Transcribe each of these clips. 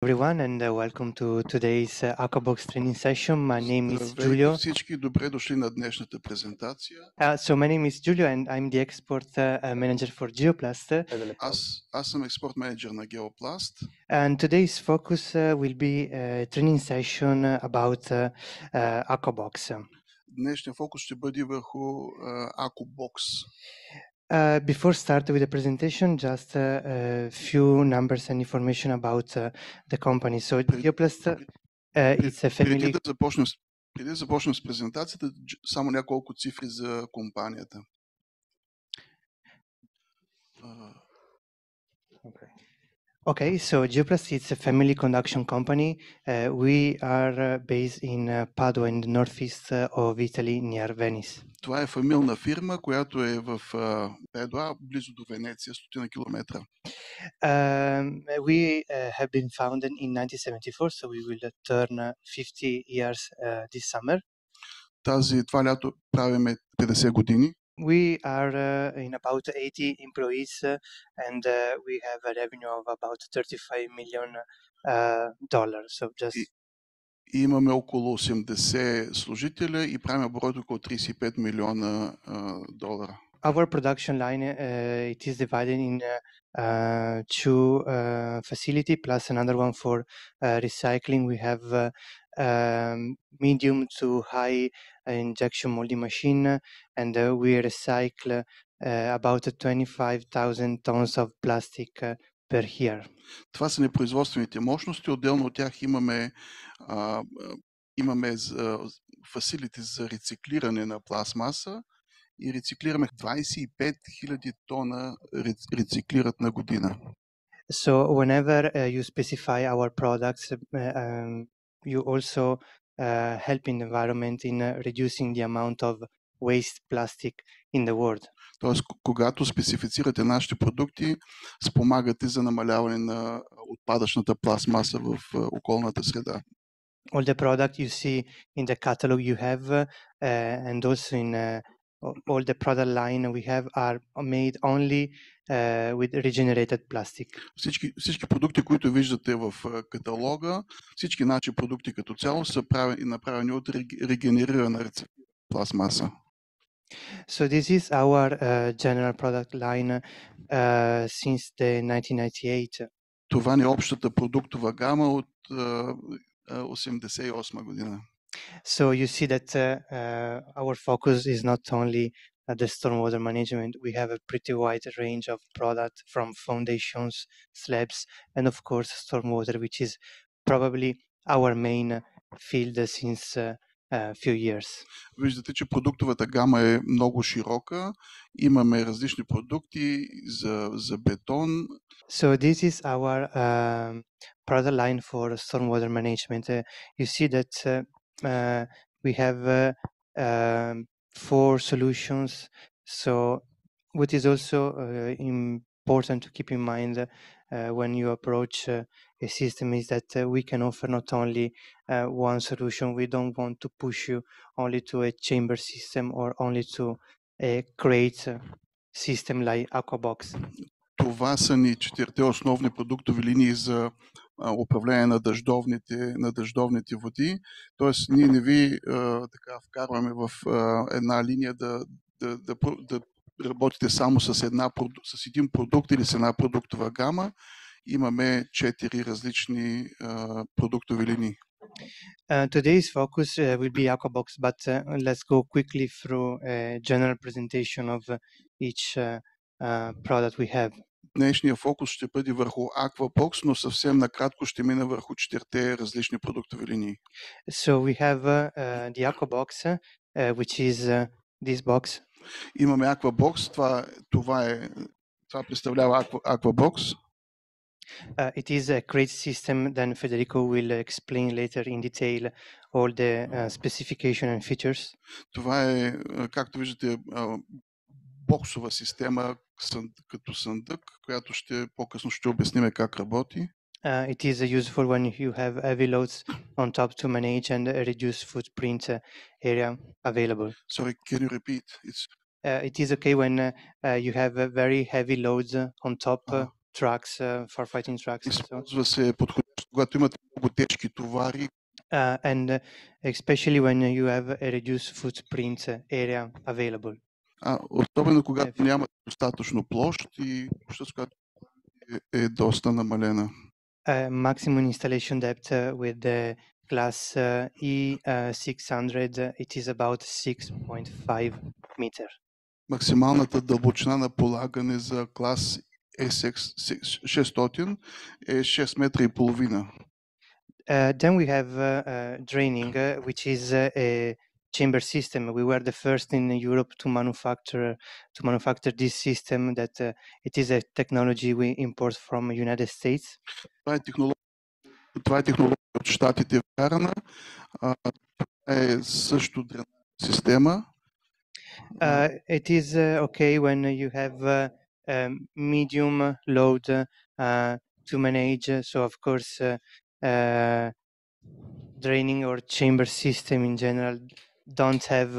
Everyone, and welcome to today's AQUABOX training session. My name is Здравейте Giulio. всички, добре дошли на днешната презентация. So my name is Giulio, and I'm the export manager for Geoplast. Аз съм експерт менеджер на Geoplast. And today's focus will be a training session about AQUABOX. Днешният фокус ще бъде върху AQUABOX. Before starting with the presentation, just a few numbers and information about the company. So Geoplast, it's a family. Преди да започнем с презентацията, само няколко цифри за компанията. Okay, so Geoplast is a family conduction company. We are based in Padua, in the northeast of Italy, near Venice. Това е фамилна фирма, която е в Падуа, близо до Венеция, 100 километра. We have been founded in 1974, so we will turn 50 years this summer. Това лято правиме 50 години. We are in about 80 employees and we have a revenue of about $35 million. So just имаме около 80 служителя и правим оборот около 35 милиона долара. Our production line it is divided in two facility plus another one for recycling. We have medium to high injection molding machine, and we recycle about 25,000 tons of plastic per year. Това са непроизводствените мощности. Отделно от тях имаме фасилити за рециклиране на пластмаса и рециклираме 25 000 тона рециклират на година. So whenever you specify our products, you also help in the environment in reducing the amount of waste plastic in the world. Тоест, когато специфицирате нашите продукти, спомагате за намаляване на отпадъчната пластмаса в околната среда. All the product you see in the catalog you have and also in all the product line we have are made only with regenerated plastic. Всички продукти, които виждате в каталога, всички наши продукти като цяло са направени от регенерирана пластмаса. So this is our general product line since the 1998. Това е общата продуктова гама от 1988 година. So you see that our focus is not only the stormwater management. We have a pretty wide range of products from foundations, slabs, and of course stormwater, which is probably our main field since a few years. Виждате, че продуктовата гама е много широка. Имаме различни продукти за бетон. So this is our product line for stormwater management. You see that we have 4 solutions. So what is also important to keep in mind when you approach a system is that we can offer not only one solution. We don't want to push you only to a chamber system or only to create a system like AQUABOX. Това са ни 4 основни продуктови линии за управление на дъждовните води. Тоест, ние не ви вкарваме в една линия да работите само с един продукт или с една продуктова гама. Имаме 4 различни продуктови линии. Today's focus will be AQUABOX, but let's go quickly through a general presentation of each product we have. Днешният фокус ще бъде върху AQUABOX, но съвсем накратко ще мина върху 4 различни продуктови линии. So we have the AQUABOX, which is this box. Имаме AQUABOX, това представлява AQUABOX. It is a great system. Then Federico will explain later in detail all the specification and features. Това е, както виждате, боксова система като съндък, която по-късно ще обясним как работи. It is useful when you have heavy loads on top to manage and reduce footprint area available. Sorry, can you repeat? It is okay when you have very heavy loads on top trucks, firefighting trucks. Използва се подходяща когато имате много тежки товари, and especially when you have a reduced footprint area available. особено когато нямате достатъчно площ и площта, с която е доста намалена. Maximum installation depth with the class E600, it is about 6.5 meter. Максималната дълбочина на полагане за клас E600 е 6 метра и половина. Then we have draining, which is a chamber system. We were the first in Europe to manufacture this system. That it is a technology we import from United States. Това е технология от щатите вкарана. Това е също дренажна система. It is okay when you have medium load to manage. So of course, draining or chamber system in general don't have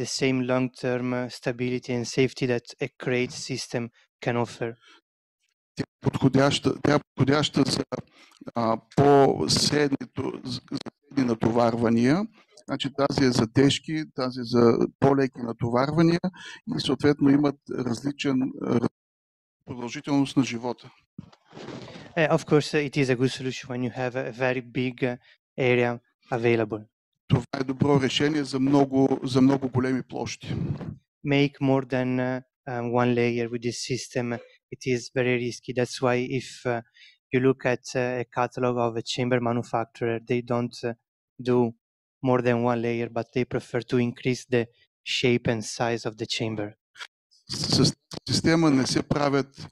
the same long-term stability and safety that a crate system can offer. Тя е подходяща за по-средни натоварвания. Значи тази е за тежки, тази е за по-леки натоварвания и съответно имат различен продължителност на живота. Of course, it is a good solution when you have a very big area available. Това е добро решение за много големи площи. Make more than one layer with this system, it is very risky. That's why if you look at a catalog of a chamber manufacturer, they don't do more than one layer, but they prefer to increase the shape and size of the chamber. С система не се правят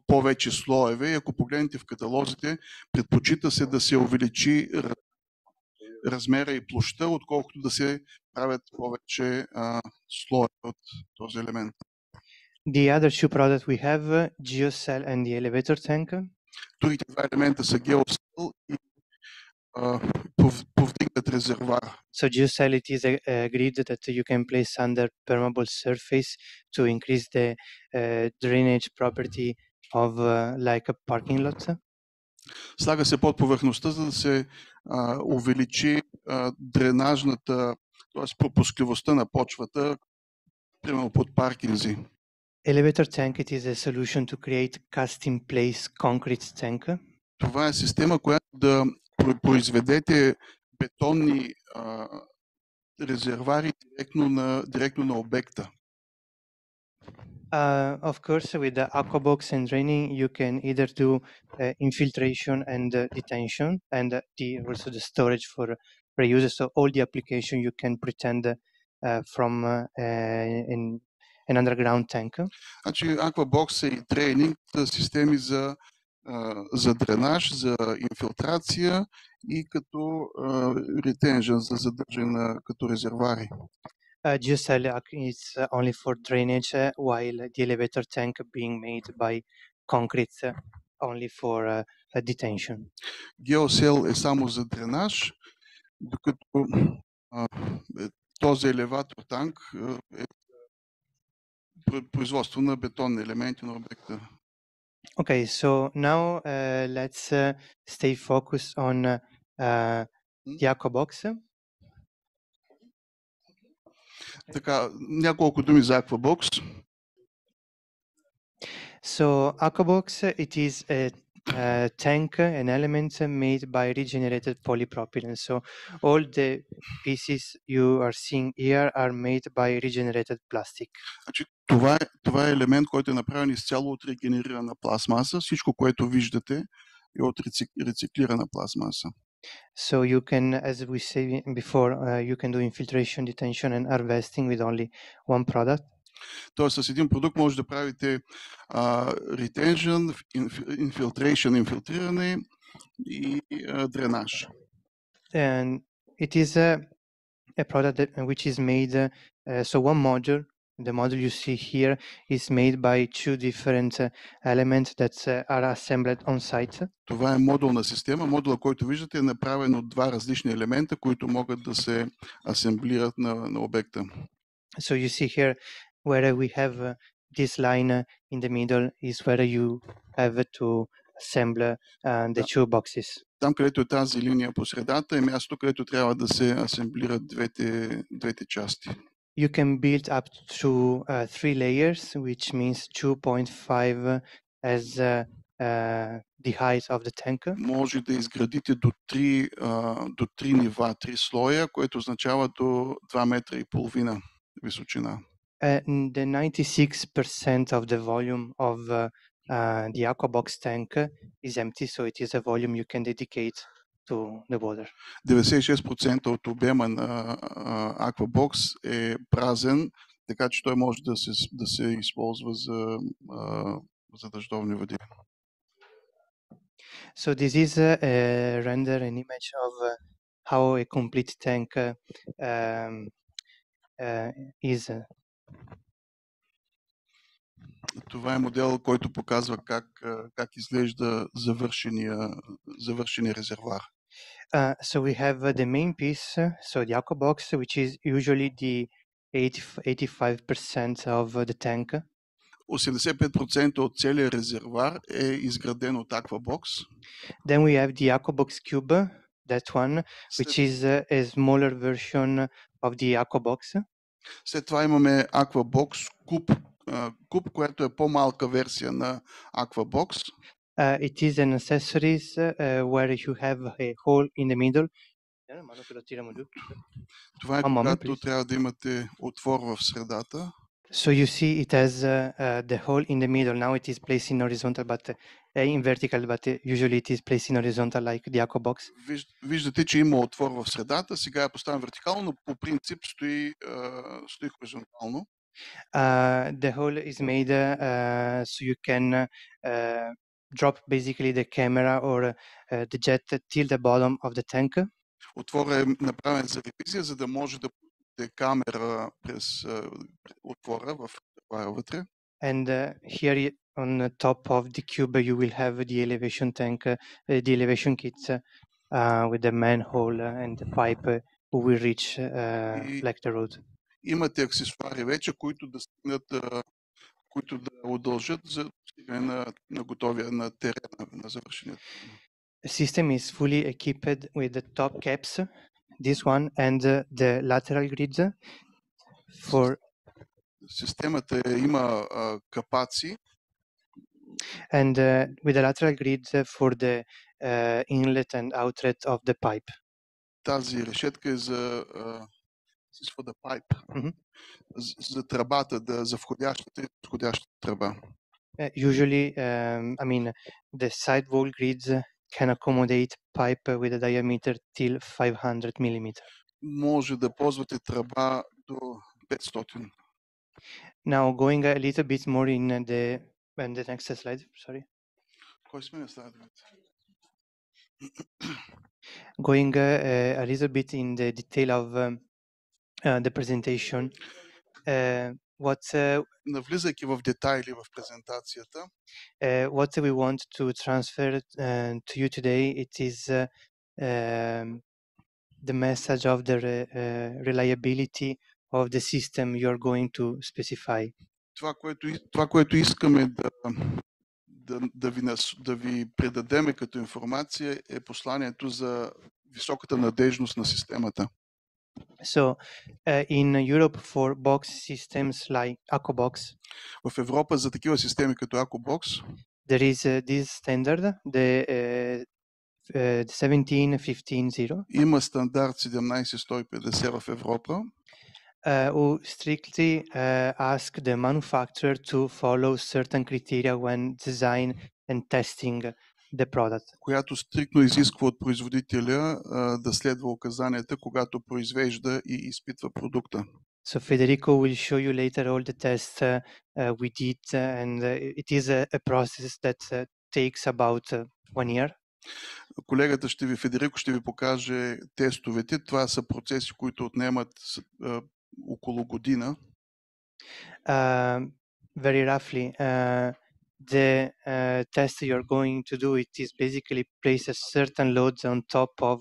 повече слоеве. Ако погледнете в каталозите, предпочита се да се увеличи размера и площта, отколкото да се правят повече слоеве от този елемент. The other two products we have, GeoCell and the elevator tank. Другите два елемента са GeoCell и повдигнат резервуар. So GeoCell, it is a grid that you can place under permeable surface to increase the drainage property of like a parking lot. Слага се под повърхността, за да се увеличи дренажната, т.е. пропускливостта на почвата, примерно под паркинзи. Elevator tank, it is a solution to create cast-in-place concrete tank. Това е система, която да произведете бетонни резервуари директно на обекта. Of course, with the AQUABOX and draining, you can either do infiltration and detention, and also the storage for reuse. So all the application you can pretend from an underground tank. Значи AQUABOX и тренинг са системи за дренаж, за инфилтрация и като retention, за задържане като резервуари. GeoCell is only for drainage, while the elevator tank being made by concrete only for detention. GeoCell е само за дренаж, докато този елеватор танк е производство на бетонни елементи на обекта. Okay, so now let's stay focused on the AQUABOX. Така, няколко думи за AQUABOX. So AQUABOX, it is a tank, an element made by regenerated polypropylene. So all the pieces you are seeing here are made by regenerated plastic. Значи, това е елемент, който е направен изцяло от регенерирана пластмаса. Всичко, което виждате, е от рециклирана пластмаса. So you can, as we said before, you can do infiltration, detention and harvesting with only one product. Тоест с един продукт може да правите retention, infiltration, инфилтриране и дренаж. And it is a product which is made, so one module, the module you see here is made by two different elements that are assembled on site. Това е модулна система. Модула, който виждате, е направен от два различни елемента, които могат да се асемблират на обекта. So you see here where we have this line in the middle is where you have to assemble the Да. two boxes. Там, където е тази линия по средата, е място, където трябва да се асемблират двете части. You can build up to 3 layers, which means 2.5 as the height of the tank. Може да изградите до 3 нива, 3 слоя, което означава до 2,5 метра височина. The 96% of the volume of the AQUABOX tank is empty, so it is a volume you can dedicate to the water. 96% от обема на AQUABOX е празен, така че той може да се използва за дъждовни води. So this is an image of how a complete tank is. Това е модел, който показва как изглежда завършения резервоар. So we have the main piece, so the AQUABOX, which is usually the 85% of the tank. 85% от целия резервоар е изграден от AQUABOX. Then we have the AQUABOX cube, that one, which is a smaller version of the AQUABOX. След това имаме AQUABOX куб, което е по-малка версия на AQUABOX. It is an accessories where you have a hole in the middle. Това е когато трябва да имате отвор в средата. So you see it has the hole in the middle. Now it is placed in horizontal, but in vertical, but usually it is placed in horizontal like the AQUABOX. Виждате, че има отвор в средата. Сега е поставен вертикално, но по принцип стои хоризонтално. The hole is made so you can drop basically the camera or the jet till the bottom of the tank. Отворът е направен за ревизия, за да може да пуснете камера през отвора в резервоара вътре. And here on the top of the cube you will have the elevation tank, the elevation kits with the manhole and the pipe who will reach like the road. Имате аксесуари вече, които да стигнат, които да удължат за стигане на готовия на терена на завършения. The system is fully equipped with the top caps, this one, and the lateral grids for. Системата има капаци. And with the lateral grids for the inlet and outlet of the pipe. Тази решетка е за for the pipe. За тръбата, за входящата и изходящата тръба. Usually, I mean, the sidewall grids can accommodate pipe with a diameter till 500 mm. Може да ползвате тръба до 500. Now going a little bit more in the next slide, sorry. Кой сме слайдовете? Going a little bit in the detail of the presentation. Навлизайки в детайли в презентацията. What we want to transfer to you today, it is the message of the reliability of the system you are going to specify. Това, което искаме да ви предадеме като информация е посланието за високата надежност на системата. So, in Europe for box systems like AQUABOX, в Европа за такива системи като AQUABOX, there is this standard, the 17150. Има стандарт 17150 в Европа. Who strictly ask the manufacturer to follow certain criteria when design and testing the product. Която стриктно изисква от производителя да следва указанията, когато произвежда и изпитва продукта. So Federico will show you later all the tests we did, and it is a process that takes about 1 year. Колегата Федерико ще ви покаже тестовете. Това са процеси, които отнемат около година. Very roughly, the test you're going to do, it is basically place a certain loads on top of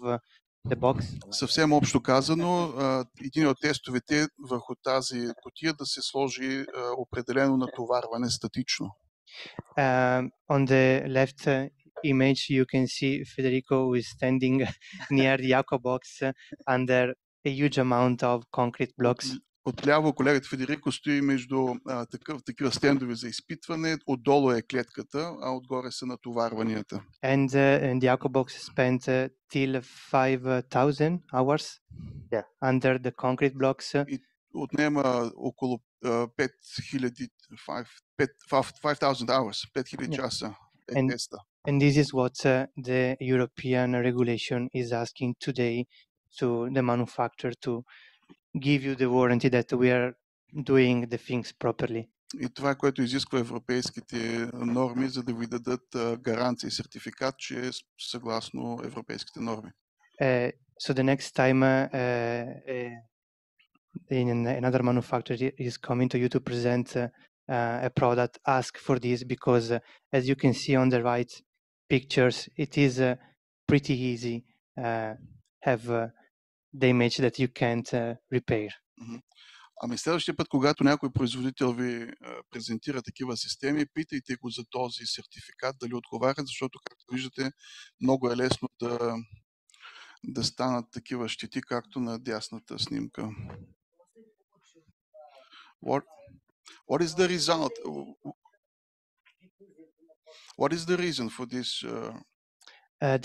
the box. Съвсем общо казано, един от тестовете върху тази кутия да се сложи определено натоварване статично. On the left image, you can see Federico who is standing near the AQUABOX under a huge amount of concrete blocks. Отляво колегата Федерико стои между такива стендове за изпитване. Отдолу е клетката, а отгоре са натоварванията. And the AQUABOX spent till 5,000 hours under the concrete blocks. И отнема около 5000 hours, 5000 часа е теста. And this is what the European regulation is asking today to the manufacturer to give you the warranty that we are doing the things properly. И това, което изисква европейските норми, за да ви дадат гаранция и сертификат, че е съгласно европейските норми. So the next time another manufacturer is coming to you to present a product, ask for this, because as you can see on the right pictures, it is pretty easy have the image that you can't repair. Ами следващия път, когато някой производител ви презентира такива системи, питайте го за този сертификат, дали отговарят, защото, както виждате, много е лесно да станат такива щети, както на дясната снимка. What is the result? What is the reason for this?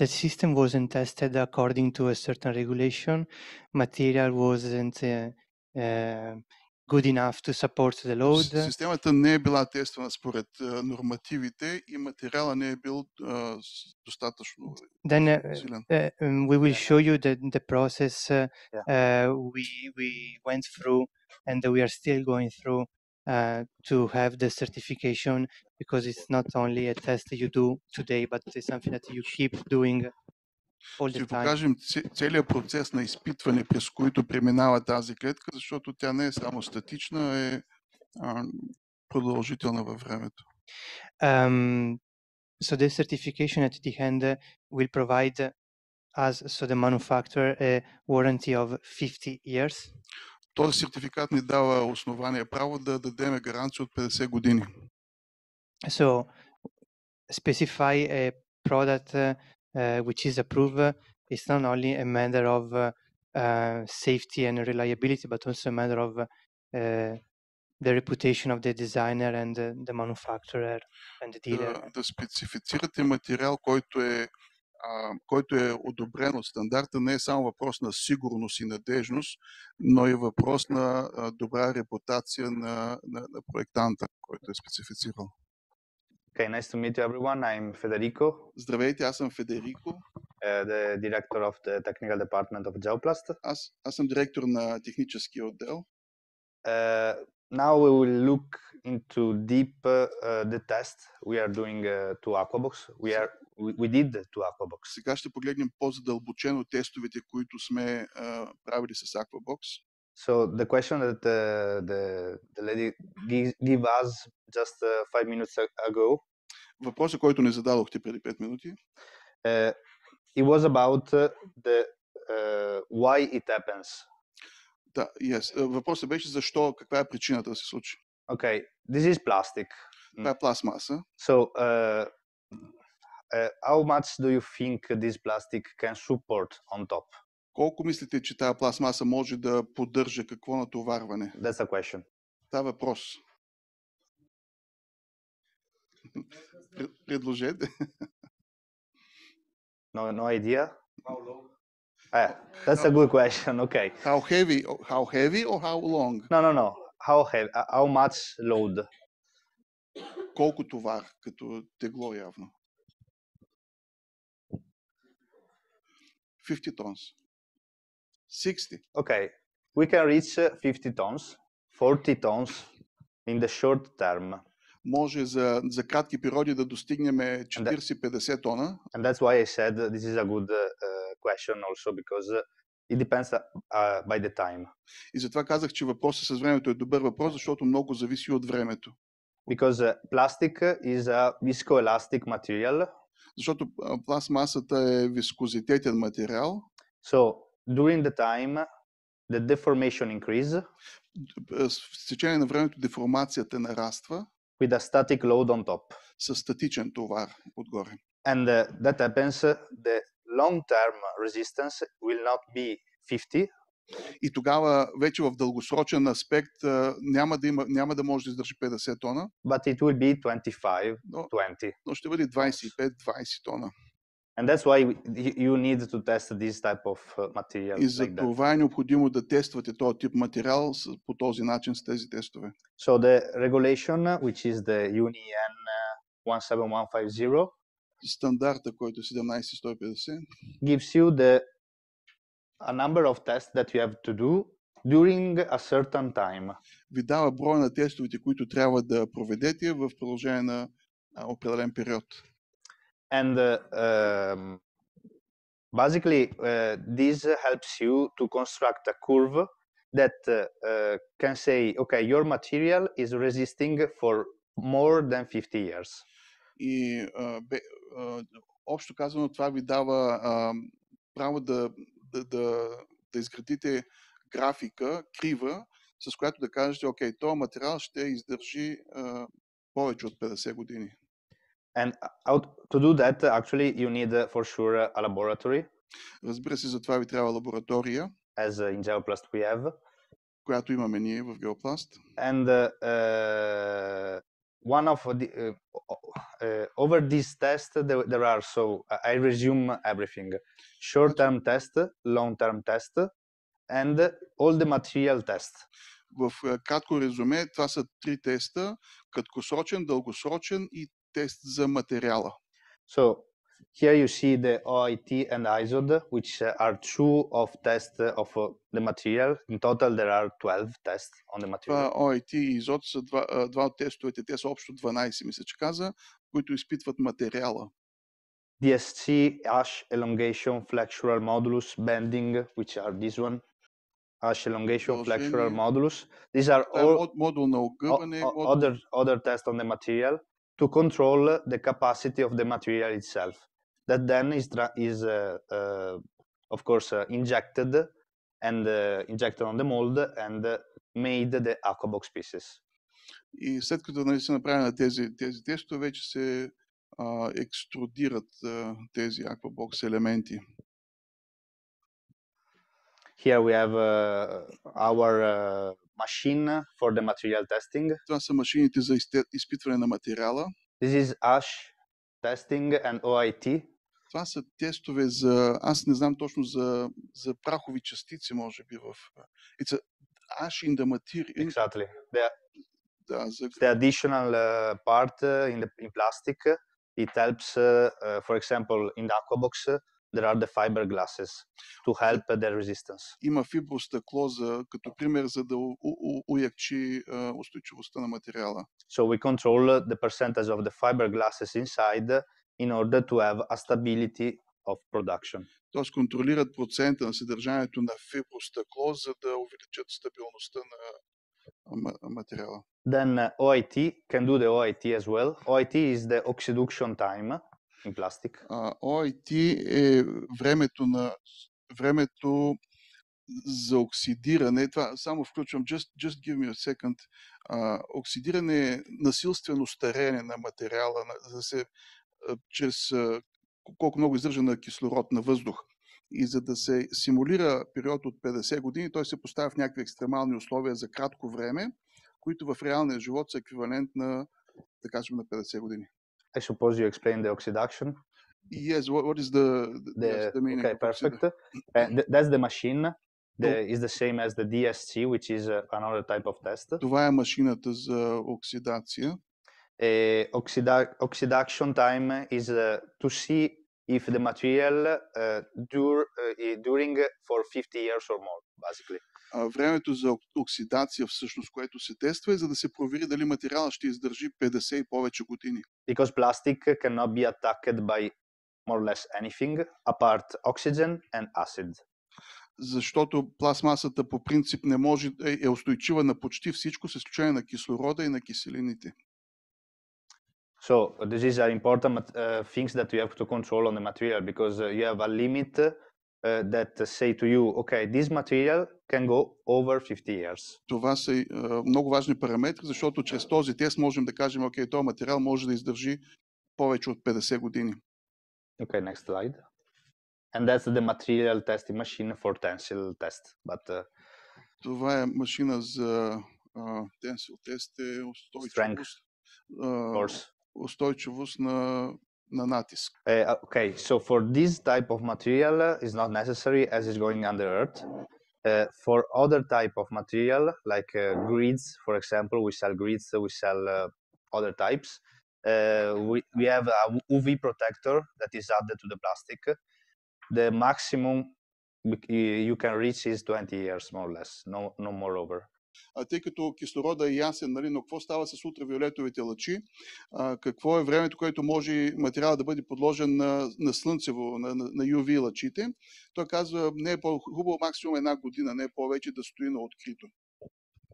The system wasn't tested according to a certain regulation. Material wasn't good enough to support the load. Системата не е била тествана според нормативите и материала не е бил достатъчно силен. We will show you the process we went through and we are still going through to have the certification, because it's not only a test you do today, but it's something that you keep doing all the Ще time. покажем целият процес на изпитване, през който преминава тази клетка, защото тя не е само статична, е продължителна във времето. So the certification at the end will provide us, so the manufacturer, a warranty of 50 years. Този сертификат ни дава основание право да дадем гаранция от 50 години. So specify a product which is approved. It's not only a matter of safety and reliability, but also a matter of the reputation of the designer and the manufacturer and the dealer. Да специфицирате материал, който е одобрен от стандарта, не е само въпрос на сигурност и надежност, но и въпрос на добра репутация на проектанта, който е специфицирал. Okay, nice to meet you everyone. I'm Federico. Здравейте, аз съм Федерико. The director of the technical department of Geoplast. Аз съм директор на техническия отдел. Now we will look into deep the test we are doing to AQUABOX. We did to AQUABOX. Сега ще погледнем по-задълбочено тестовете, които сме правили с AQUABOX. So the question that the lady gave us just 5 minutes ago. Въпросът, който не зададохте преди 5 минути. It was about the why it happens. Да, yes. Въпросът беше защо, каква е причината да се случи. Okay, this is plastic. Това е пластмаса. So how much do you think this plastic can support on top? Колко мислите, че тази пластмаса може да поддържа какво натоварване? That's a question. Това е въпрос. Предложете. No idea? That's a good question. Okay. How heavy or how long? No. How heavy? How much load? Колко товар, като тегло явно. 50 tons. 60. Okay. We can reach 50 tons, 40 tons in the short term. Може за кратки периоди да достигнем 40-50 тона. And that's why I said this is a good question also, because it depends by the time. И затова казах, че въпросът с времето е добър въпрос, защото много зависи от времето. Because plastic is a viscoelastic material. Защото пластмасата е вискозитетен материал. So during the time, the deformation increase. С течение на времето деформацията нараства. With a static load on top. С статичен товар отгоре. And that happens, the long-term resistance will not be 50, И тогава вече в дългосрочен аспект няма да може да издържи 50 тона, but it will be 25, но, 20. но ще бъде 25-20 тона. And that's why you need to test this type of material И за like that. това е необходимо да тествате този тип материал по този начин с тези тестове. So the regulation, which is the UNIN 17150, Стандарта, който е 17150, gives you a number of tests that you have to do during a certain time. ви дава броя на тестовете, които трябва да проведете в продължение на определен период. And basically, this helps you to construct a curve that can say, okay, your material is resisting for more than 50 years. И общо казано, това ви дава право да изградите графика, крива, с която да кажете, окей, този материал ще издържи повече от 50 години. And to do that, actually, you need for sure a laboratory. Разбира се, за това ви трябва лаборатория, as in Geoplast we have, която имаме ние в Geoplast. and one of the over this test there are, so I resume everything: short-term test, long-term test, and all the material test. В кратко резюме, това са 3 теста: краткосрочен, дългосрочен и тест за материала. So here you see the OIT and ISOD, which are two of tests of the material. In total, there are 12 tests on the material. Това OIT и ISOD са два от тестовете. Те са общо 12, мисля, че каза, които изпитват материала. DSC, ash elongation, flexural modulus, bending, which are this one. Ash elongation, flexural modulus. These are all модулна огъване, other tests on the material to control the capacity of the material itself. That then is of course injected on the mold and made the AQUABOX pieces. И след като се направи на тези тестове, вече се екструдират тези AQUABOX елементи. Here we have our machine for the material testing. Това са машините за изпитване на материала. This is ash testing and OIT. Това са тестове за, аз не знам точно, за прахови частици, може би в... It's ash in the material. Exactly. The additional part in plastic, it helps, for example, in the AQUABOX, there are the fiberglasses to help the resistance. Има фибростъкло като пример, за да уякчи устойчивостта на материала. So we control the percentage of the fiberglasses inside in order to have a stability of production. Тоест контролират процента на съдържанието на фибростъкло, за да увеличат стабилността на материала. Then OIT can do the OIT as well. OIT is the oxidation time in plastic. OIT е времето за оксидиране. Това само включвам, just give me a second. Оксидиране е насилствено стареене на материала, за да се чрез колко много издържа на кислород, на въздух. И за да се симулира период от 50 години, той се поставя в някакви екстремални условия за кратко време, които в реалния живот са еквивалент на, да кажем, на 50 години. I suppose you explained the oxidation. Yes, what is the meaning? Okay, perfect. That's the machine. Is the same as the DSC, which is another type of test. Това е машината за оксидация. Oxidation time is to see if the material during for 50 years or more, basically. Времето за оксидация, всъщност, което се тества, е за да се провери дали материалът ще издържи 50 и повече години. Because plastic cannot be attacked by more or less anything apart oxygen and acid. Защото пластмасата по принцип не може, е устойчива на почти всичко, с изключение на кислорода и на киселините. So this is important things that you have to control on the material, because you have a limit that say to you, okay, this material can go over 50 years. Това са много важни параметри, защото чрез този тест можем да кажем, окей, този материал може да издържи повече от 50 години. Okay, next slide. And that's the material testing machine for tensile test. But Това е машина за тенсил тест, устойчивост, устойчивост на натиск. Okay, so for this type of material is not necessary as it's going under earth. For other type of material like grids, for example, we sell grids, we sell other types. We have a UV protector that is added to the plastic. The maximum you can reach is 20 years, more or less, no more over. Тъй като кислорода е ясен, нали, но какво става с ултравиолетовите лъчи? Какво е времето, което може материалът да бъде подложен на слънцево, на UV лъчите? Той казва, не е по-хубаво максимум 1 година, не е повече да стои на открито.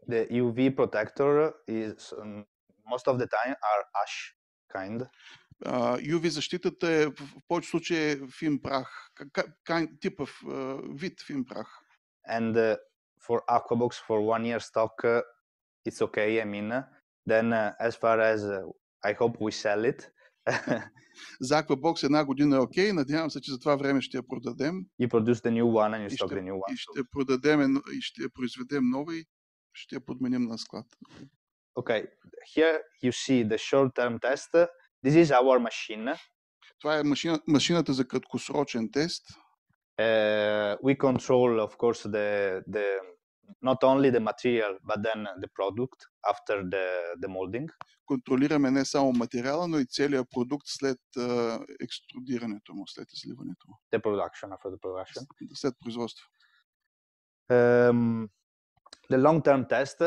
The UV protector is most of the time are ash kind. UV защитата е в повече случаи фин прах, типов вид фин прах. And for AQUABOX for 1 year stock, it's okay. I mean, then as far as I hope we sell it. За AQUABOX 1 година е окей. Надявам се, че за това време ще я продадем. You produce the new one and you stock the new one. И ще продадем и ще я произведем нова и ще я подменим на склад. Okay, here you see the short-term test. This is our machine. Това е машината за краткосрочен тест. We control, of course, not only the material, but then the product after the molding. Контролираме не само материала, но и целият продукт след екструдирането му, след изливането му. The production, after the production. След производство. The long-term test,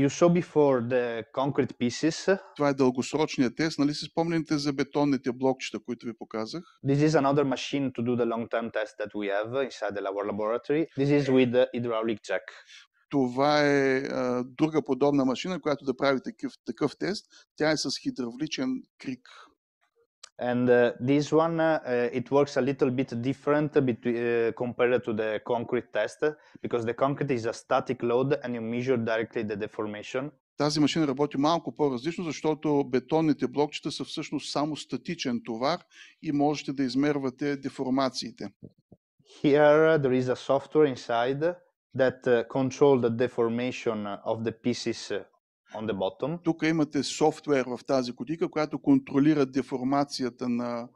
you saw before the concrete pieces. Това е дългосрочният тест. Нали си спомняте за бетонните блокчета, които ви показах? This is another machine to do the long-term test that we have inside our laboratory. This is with the hydraulic jack. Това е друга подобна машина, която да прави такъв тест. Тя е с хидравличен крик. And this one, it works a little bit different compared to the concrete test, because the concrete is a static load and you measure directly the deformation. Тази машина работи малко по-различно, защото бетонните блокчета са всъщност само статичен товар и можете да измервате деформациите. Here there is a software inside that control the deformation of the pieces on the bottom. Тук имате софтуер в тази кутийка, която контролира деформацията на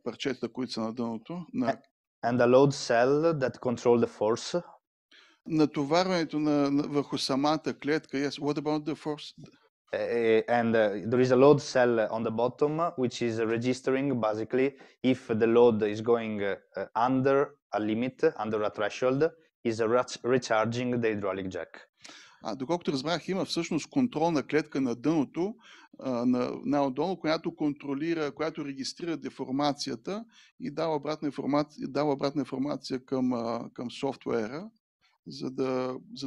парчетата, които са на дъното. And the load cell that control the force. Натоварването върху самата клетка. Yes, what about the force? And there is a load cell on the bottom, which is registering basically if the load is going under a limit, under a threshold, is recharging the hydraulic jack. Доколкото разбрах, има всъщност контролна клетка на дъното, отдолу, която контролира, която регистрира деформацията и дава обратна информация към софтуера, за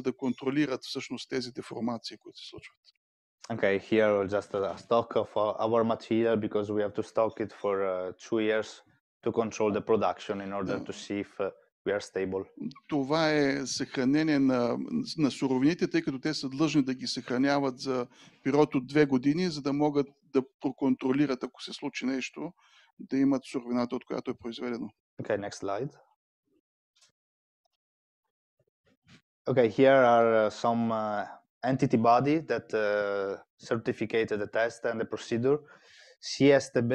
да контролират всъщност тези деформации, които се случват. Okay, here just a stock of our material because we have to stock it for 2 years to control the production in order to see if we are stable. Това е съхранение на суровините, тъй като те са длъжни да ги съхраняват за период от 2 години, за да могат да проконтролират, ако се случи нещо, да имат суровината, от която е произведено. Okay, next slide. Okay, here are some entity body that certificated the test and the procedure. CSTB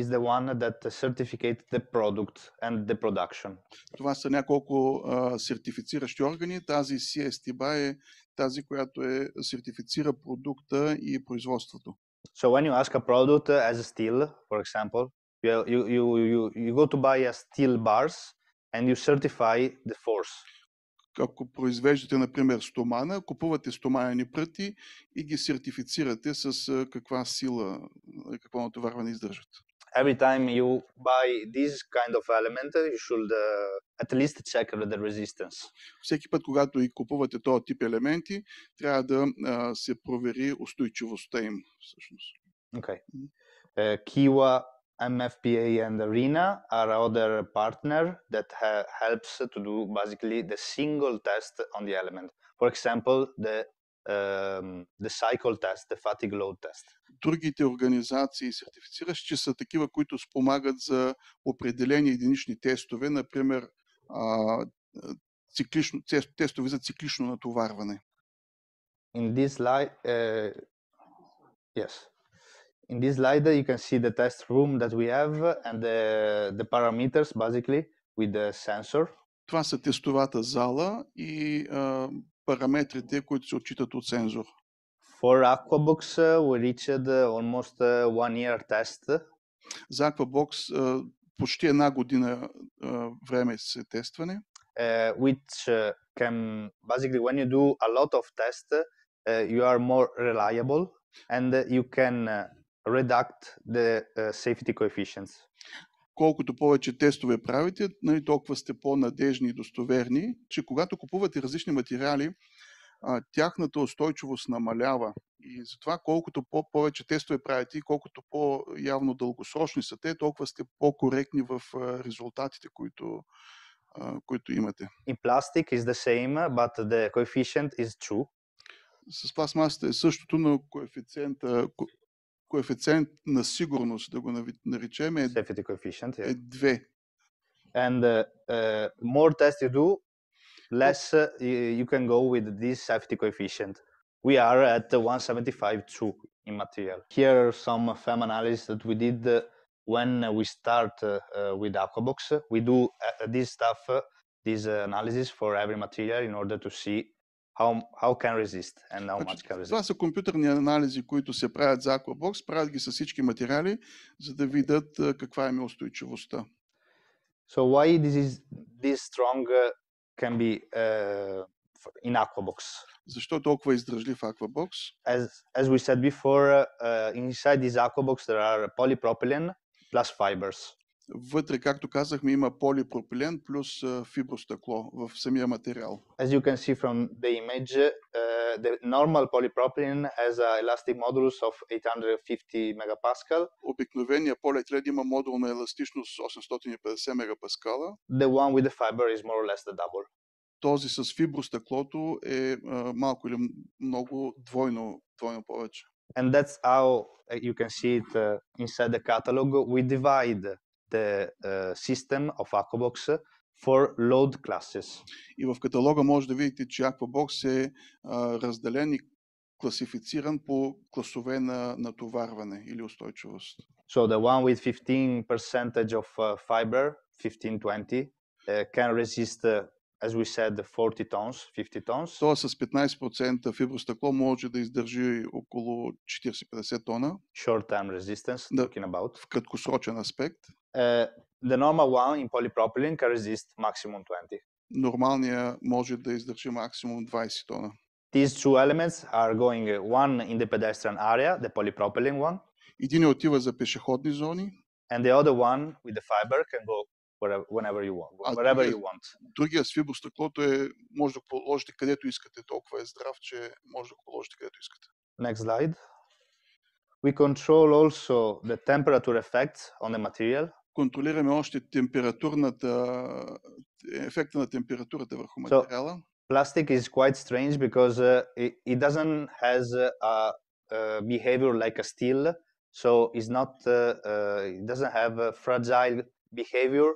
is the one that certificates the product and the production. Това са няколко сертифициращи органи. Тази CSTB е тази, която сертифицира продукта и производството. So when you ask a product as a steel, for example, you go to buy a steel bars and you certify the force. Ако произвеждате, например, стомана, купувате стоманени пръти и ги сертифицирате с каква сила, какво натоварване издържат. Every time you buy this kind of element, you should at least check the resistance. Всеки път, когато и купувате този тип елементи, трябва да се провери устойчивостта им, всъщност. Okay. Kiwa, MFPA and Arena are other partner that helps to do basically the single test on the element. For example, the cycle test, the fatigue load test. другите организации сертифициращи са такива, които спомагат за определени единични тестове, например тестове за циклично натоварване. In this slide, yes. In this slide, you can see the test room that we have and the parameters, basically, with the sensor. Това са тестовата зала и параметрите, които се отчитат от сензор. For AQUABOX, we reached almost 1 year test. За AQUABOX почти една година време се тестване. Which can, basically, when you do a lot of tests, you are more reliable and you can reduct the safety coefficients. Колкото повече тестове правите, толкова сте по-надежни и достоверни, че когато купувате различни материали, тяхната устойчивост намалява. И затова колкото повече тестове правите и колкото по-явно дългосрочни са те, толкова сте по-коректни в резултатите, които имате. In plastic is the same, but the coefficient is 2. С пластмасата е същото, но коефициент на сигурност, да го наречем, е 2. And more tests you do, less you can go with this safety coefficient. We are at 175.2 in material. Here are some FEM analysis that we did when we start with AQUABOX. We do this stuff, this analysis for every material in order to see how can resist and how much can resist. Това са компютърни анализи, които се правят за AQUABOX, правят ги с всички материали, за да видят каква е устойчивостта. So why this strong can be in AQUABOX? Защо толкова издръжлив AQUABOX? As we said before, inside this AQUABOX there are polypropylene plus fibers. Вътре, както казахме, има полипропилен плюс фибростъкло в самия материал. As you can see from the image, the normal polypropylene has an elastic modulus of 850 megapascal. Обикновеният полиетилен има модулна еластичност 850 мегапаскала. The one with the fiber is more or less the double. Този с фибростъклото е малко или много двойно повече. And that's how you can see it inside the catalog. We divide the system of AQUABOX for load classes. И в каталога може да видите, че AQUABOX е разделен и класифициран по класове на натоварване или устойчивост. So the one with 15% of fiber, 15-20, can resist, as we said, 40 tons, 50 tons. То с 15% фибростъкло може да издържи около 40-50 тона. Short-term resistance, talking about. В краткосрочен аспект. The normal one in polypropylene can resist maximum 20. Нормалният може да издържи максимум 20 тона. These two elements are going one in the pedestrian area, the polypropylene one. Един отива за пешеходни зони. And the other one with the fiber can go whenever you want, wherever you want. Другия с фибростъклото може да положите където искате. Толкова е здрав, че може да го положите където искате. Next slide. We control also the temperature effects on the material. Контролираме още ефекта на температурата върху материала. Plastic is quite strange because it doesn't has a behavior like a steel, so it's not it doesn't have a fragile behavior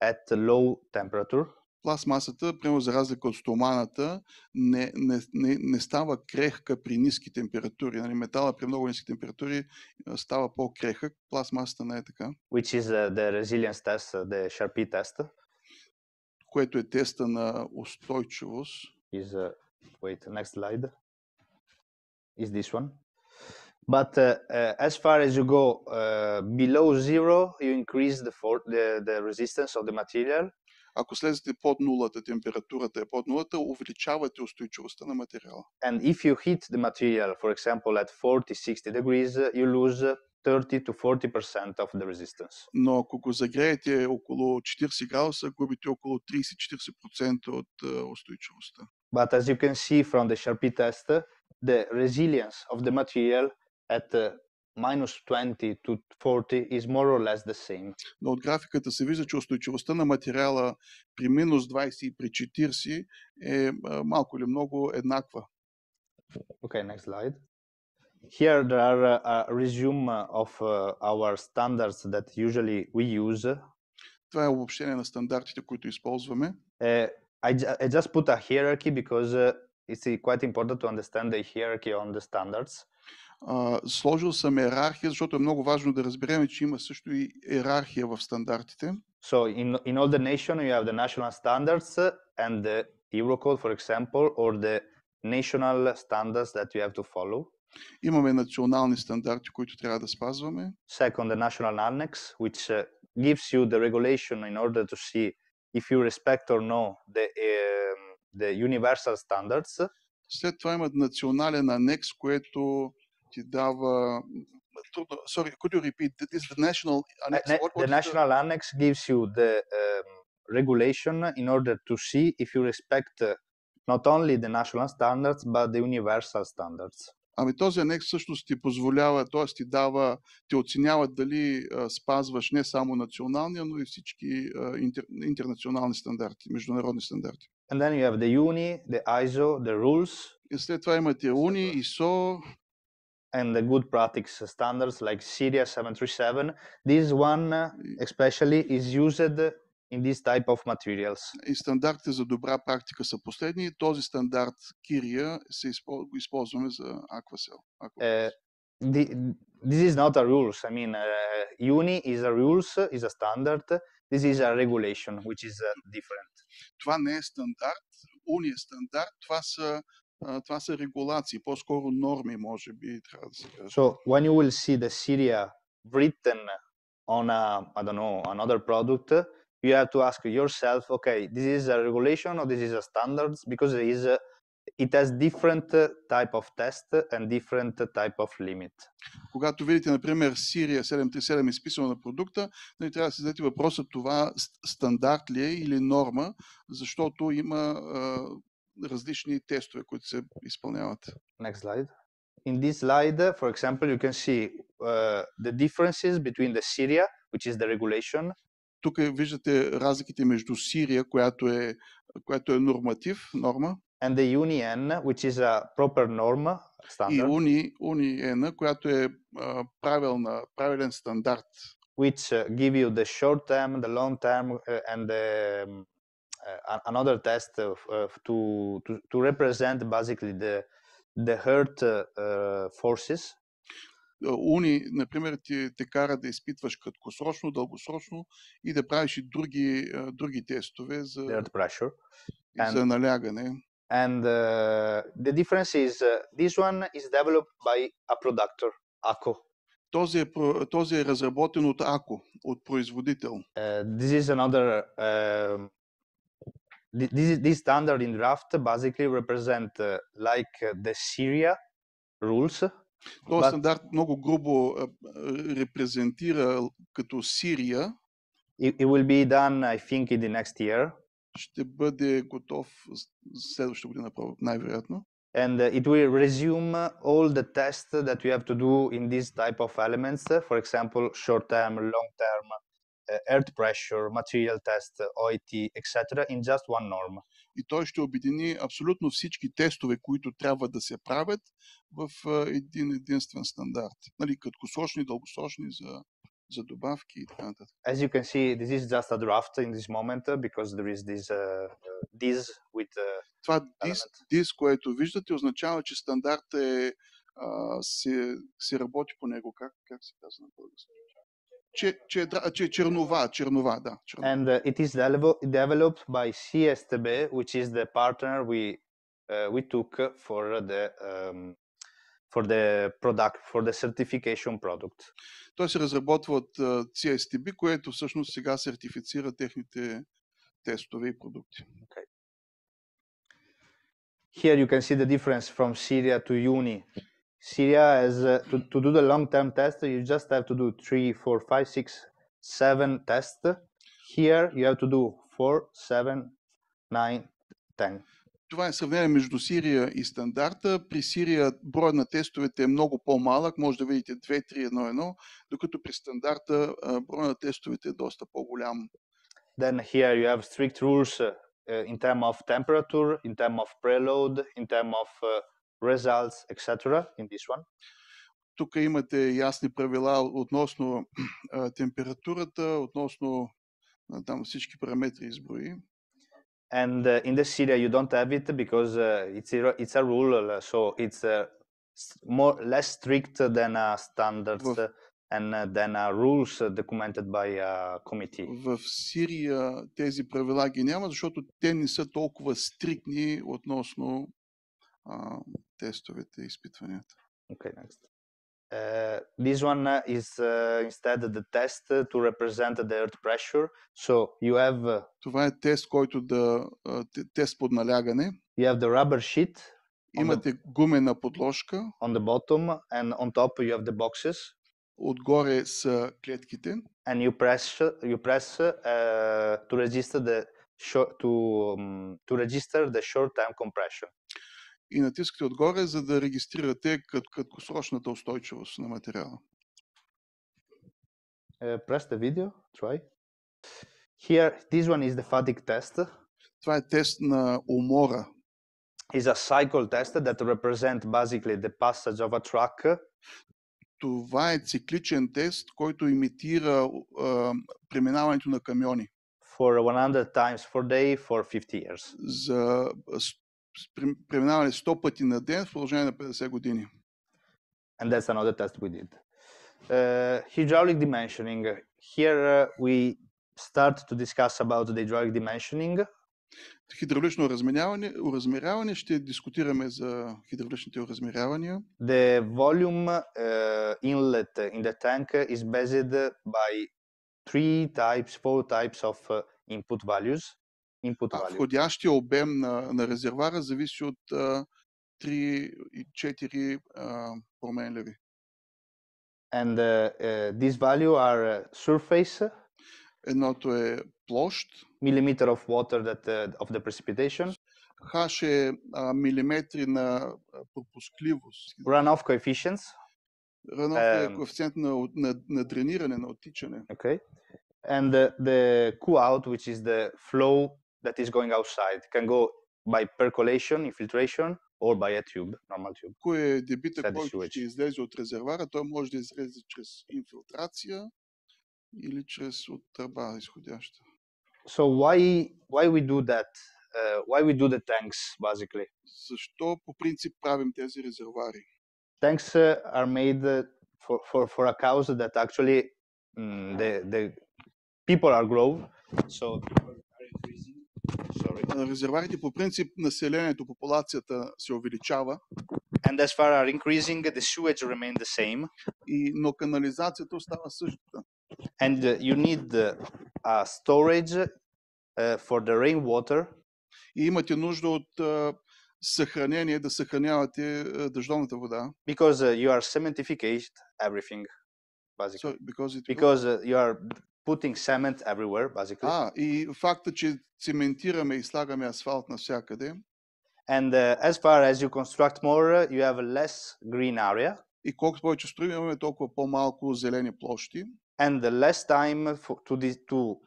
at low temperature. Пластмасата, прямо за разлика от стоманата, не става крехка при ниски температури. Метала при много ниски температури става по-крехък. Пластмасата не е така. Which is the resilience test, the Sharpie test. Което е теста на устойчивост. Wait, next slide. Is this one. But as far as you go below zero, you increase the resistance of the material. Ако слезете под нулата, температурата е под нулата, увеличавате устойчивостта на материала. And if you heat the material, for example, at 40-60 degrees, you lose 30 to 40% of the resistance. Но ако го загреете около 40 градуса, губите около 30-40% от устойчивостта. But as you can see from the Sharpie test, the resilience of the material at minus 20 to 40 is more or less the same. Но от графиката се вижда, че устойчивостта на материала при минус 20 и при 40 е малко или много еднаква. Okay, next slide. Here there are a resume of our standards that usually we use. Това е обобщение на стандартите, които използваме. I just put a hierarchy because it's quite important to understand the hierarchy on the standards. Сложил съм иерархия, защото е много важно да разберем, че има също и иерархия в стандартите. So in all the nation you have the national standards and the Eurocode, for example, or the national standards that you have to follow. Имаме национални стандарти, които трябва да спазваме. Second, the national annex, which gives you the regulation in order to see if you respect or no the universal standards. След това има национален анекс, което ти дава... Sorry, could you repeat? This is the national annex. The national annex gives you the regulation in order to see if you respect not only the national standards, but the universal standards. Ами този анекс всъщност ти позволява, т.е. ти оценява дали спазваш не само националния, но и всички интернационални стандарти, международни стандарти. And then you have the UNI, the ISO, the rules. И след това имате UNI, ISO. And the good practice standards like Syria 737. This one especially is used in this type of materials. И стандартите за добра практика са последни. Този стандарт Кирия се използваме за AQUACEL. This is not a rules. I mean, UNI is a rules, is a standard. This is a regulation, which is different. Това не е стандарт. UNI е стандарт. Това са регулации, по-скоро норми, може би трябва да се каже. So when you will see the Syria written on I don't know, another product, you have to ask yourself, okay, this is a regulation or this is a standards, because it has different type of test and different type of limit. Когато видите, например, Сирия 737 изписано на продукта, трябва да си зададете въпроса, това стандарт ли е или норма, защото има различни тестове, които се изпълняват. Next slide. In this slide, for example, you can see the differences between the Syria, which is the regulation. Тук виждате разликите между Сирия, която е норма. And the UNIN, which is a proper norm standard. И UNIN, която е правилен стандарт. Which give you the short term, the long term, and another test to represent basically the Earth forces. Уни, например, те кара да изпитваш краткосрочно, дългосрочно и да правиш и други тестове за налягане. And the difference is this one is developed by a producer, ACO. Този е разработен от АКО, от производител. This is another this standard in draft basically represent like the Syria rules. Този стандарт много грубо репрезентира като Сирия. It will be done, I think, in the next year. Ще бъде готов следващата година, най-вероятно. And it will resume all the tests that you have to do in this type of elements. For example, short-term, long-term, earth pressure, material test, OIT, etc. in just one norm. И той ще обедини абсолютно всички тестове, които трябва да се правят в един единствен стандарт. Нали, краткосрочни, дългосрочни за добавки и така нататък. As you can see, this is just a draft in this moment because there is this with това this, което виждате, означава, че стандартът се работи по него. Как се казва на български? Чернова, да. And it is developed by CSTB, which is the partner we took for the certification product. Той се разработва от CSTB, което всъщност сега сертифицира техните тестове и продукти. Okay. Here you can see the difference from Syria to UNI. Syria has to do the long-term test, you just have to do 3, 4, 5, 6, 7 tests. Here you have to do 4, 7, 9, 10. Това е сравнение между Сирия и стандарта. При Сирия броя на тестовете е много по-малък, може да видите 2, 3, 1, 1, докато при стандарта броя на тестовете е доста по-голям. Then here you have strict rules in terms of temperature, in terms of preload, in terms of results, etc. in this one. Тук имате ясни правила относно температурата, относно там всички параметри изброи. And in the Syria you don't have it because it's a rule, so it's less strict than standards and than rules documented by a committee. В Сирия тези правила ги няма, защото те не са толкова стриктни относно тестовете и изпитванията. Okay, next. This one is instead the test to represent the earth pressure. So you have това е тест, който тест под налягане. You have the rubber sheet. Имате гумена подложка. On the bottom and on top you have the boxes. Отгоре са клетките. And you press to register the short-term compression. И натискате отгоре, за да регистрирате краткосрочната устойчивост на материала. Press the video, try. Here, this one is the fatigue test. Това е тест на умора. Is a cycle test that represent basically the passage of a truck. Това е цикличен тест, който имитира преминаването на камиони. For 100 times per day for 50 years. За преминаване 100 пъти на ден в продължение на 50 години. And that's another test we did. Hydraulic dimensioning. Here we start to discuss about the hydraulic dimensioning. Хидравлично оразмеряване, ще дискутираме за хидравличните оразмерявания. The volume inlet in the tank is based by 4 types of input values. Входящия обем на резервуара зависи от 3 и 4 променливи. And these values are surface. Едното е площ. Millimeter of water of the precipitation. H е милиметри на пропускливост. Runoff coefficients. Runoff е коефициент на дрениране, на оттичане. Okay. And the cool out, which is the flow that is going outside, can go by percolation, infiltration, or by a tube, normal tube. Кой е дебита, който ще излезе от резервуара? Той може да излезе чрез инфилтрация или чрез от тръба изходяща. So why we do that? Why we do the tanks basically? Защо по принцип правим тези резервуари? Tanks are made for a cause that actually the people are growing, so people are increasing. Sorry. Резервуарите по принцип населението, популацията се увеличава. And as far as increasing, the sewage remain the same. Но канализацията остава същата. And you need a storage for the rainwater. И имате нужда от съхранение, да съхранявате дъждовната вода. Because you are cementification everything, basically. So, because you are putting cement everywhere, basically. И факта, че цементираме и слагаме асфалт навсякъде. And as far as you construct more, you have less green area. И колкото повече строим, имаме толкова по-малко зелени площи. And the less time to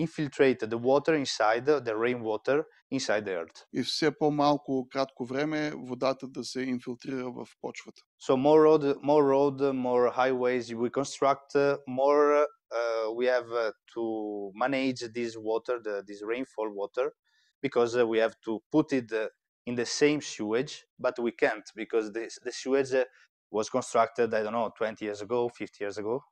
infiltrate the water inside, the rainwater inside the earth. И все по-малко кратко време водата да се инфилтрира в почвата. So more road, more highways we construct, more we have to manage this water, this rainfall water, because we have to put it in the same sewage, but we can't because the sewage was constructed, I don't know, 20 years ago, 50 years ago.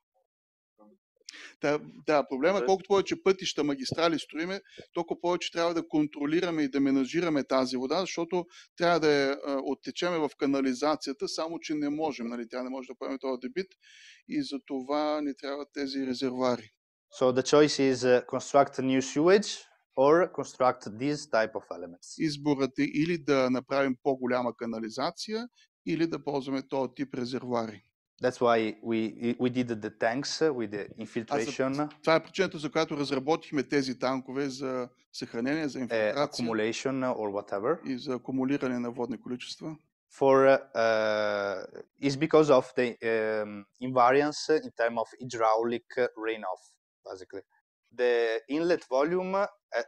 Да, проблема, колкото повече пътища, магистрали строиме, толкова повече трябва да контролираме и да менажираме тази вода, защото трябва да я оттечеме в канализацията, само че не можем, нали, тя не може да поеме този дебит и за това ни трябват тези резервуари. So the choice is construct a new sewage or construct these type of elements. Изборът е или да направим по-голяма канализация, или да ползваме този тип резервуари. That's why we did the tanks with the infiltration. Това е причината, за която разработихме тези танкове за съхранение, за инфилтрация, accumulation or whatever. И за акумулиране на водни количества. Is because of the invariance in terms of hydraulic runoff, basically. The inlet volume,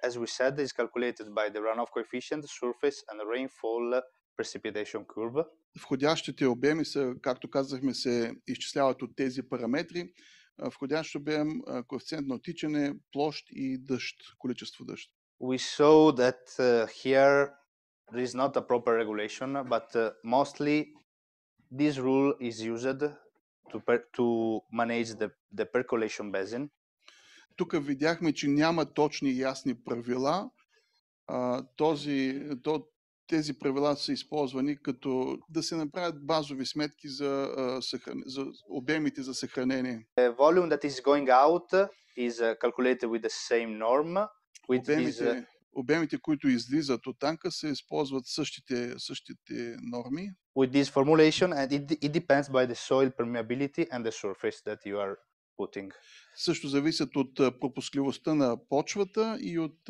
as we said, is calculated by the runoff coefficient, surface, and rainfall precipitation curve. Входящите обеми са, както казахме, се изчисляват от тези параметри. Входящ обем, коефициент на отичане, площ и дъжд, количество дъжд. We saw that here there is not a proper regulation, but mostly this rule is used to manage the percolation basin. Тук видяхме, че няма точни и ясни правила. Тези правила са използвани като да се направят базови сметки за обемите за съхранение. The volume that is going out is calculated with the same norm. Обемите, които излизат от танка, се използват същите норми. With this formulation, and it depends by the soil permeability and the surface that you are putting. Също зависят от пропускливостта на почвата и от